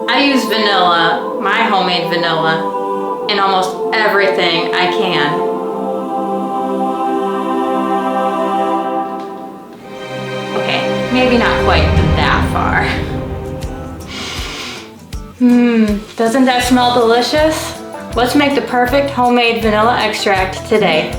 I use vanilla, my homemade vanilla, in almost everything I can. Okay, maybe not quite that far. Doesn't that smell delicious? Let's make the perfect homemade vanilla extract today.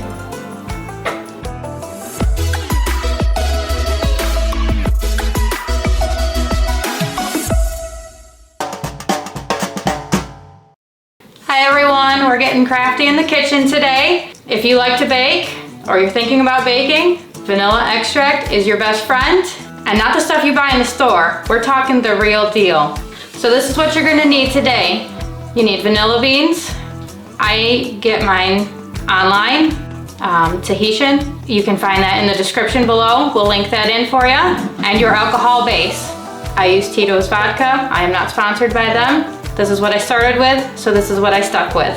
Hi everyone, we're getting crafty in the kitchen today. If you like to bake, or you're thinking about baking, vanilla extract is your best friend. And not the stuff you buy in the store, we're talking the real deal. So this is what you're gonna need today. You need vanilla beans. I get mine online, Tahitian. You can find that in the description below. We'll link that in for you. And your alcohol base. I use Tito's Vodka. I am not sponsored by them. This is what I started with, so this is what I stuck with.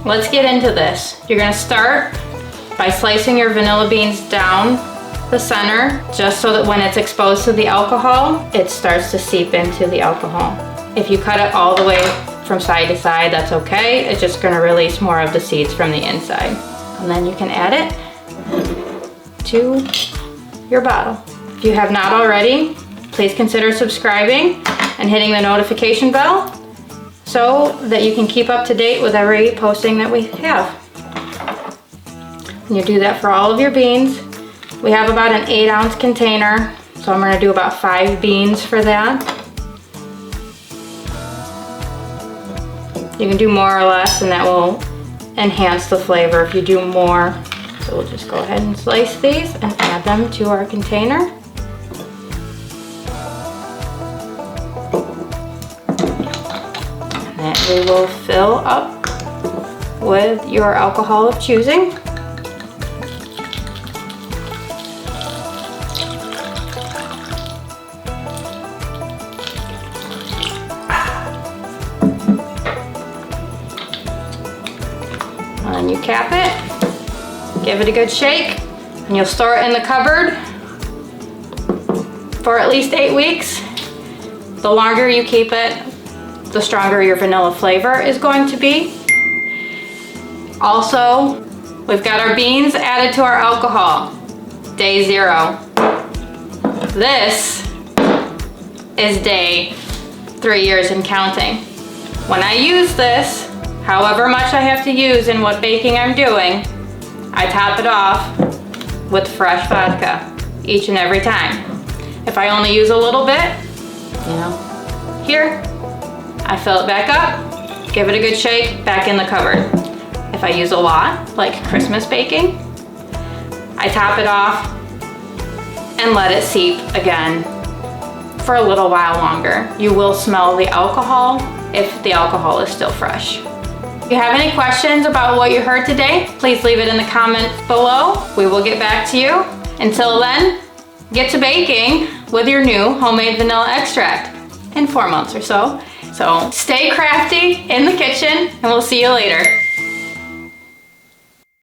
Let's get into this. You're gonna start by slicing your vanilla beans down the center, just so that when it's exposed to the alcohol, it starts to seep into the alcohol. If you cut it all the way from side to side, that's okay. It's just gonna release more of the seeds from the inside. And then you can add it to your bottle. If you have not already, please consider subscribing and hitting the notification bell so that you can keep up to date with every posting that we have. And you do that for all of your beans. We have about an 8-ounce container, so I'm gonna do about 5 beans for that. You can do more or less, and that will enhance the flavor if you do more. So we'll just go ahead and slice these and add them to our container. And then we will fill up with your alcohol of choosing. And you cap it, give it a good shake, and you'll store it in the cupboard for at least 8 weeks. The longer you keep it, the stronger your vanilla flavor is going to be. Also, we've got our beans added to our alcohol. Day 0. This is day 3 years and counting. When I use this, however much I have to use in what baking I'm doing, I top it off with fresh vodka each and every time. If I only use a little bit, here, I fill it back up, give it a good shake, back in the cupboard. If I use a lot, like Christmas baking, I top it off and let it seep again for a little while longer. You will smell the alcohol if the alcohol is still fresh. If you have any questions about what you heard today, please leave it in the comments below. We will get back to you. Until then, get to baking with your new homemade vanilla extract in 4 months or so. So stay crafty in the kitchen, and we'll see you later.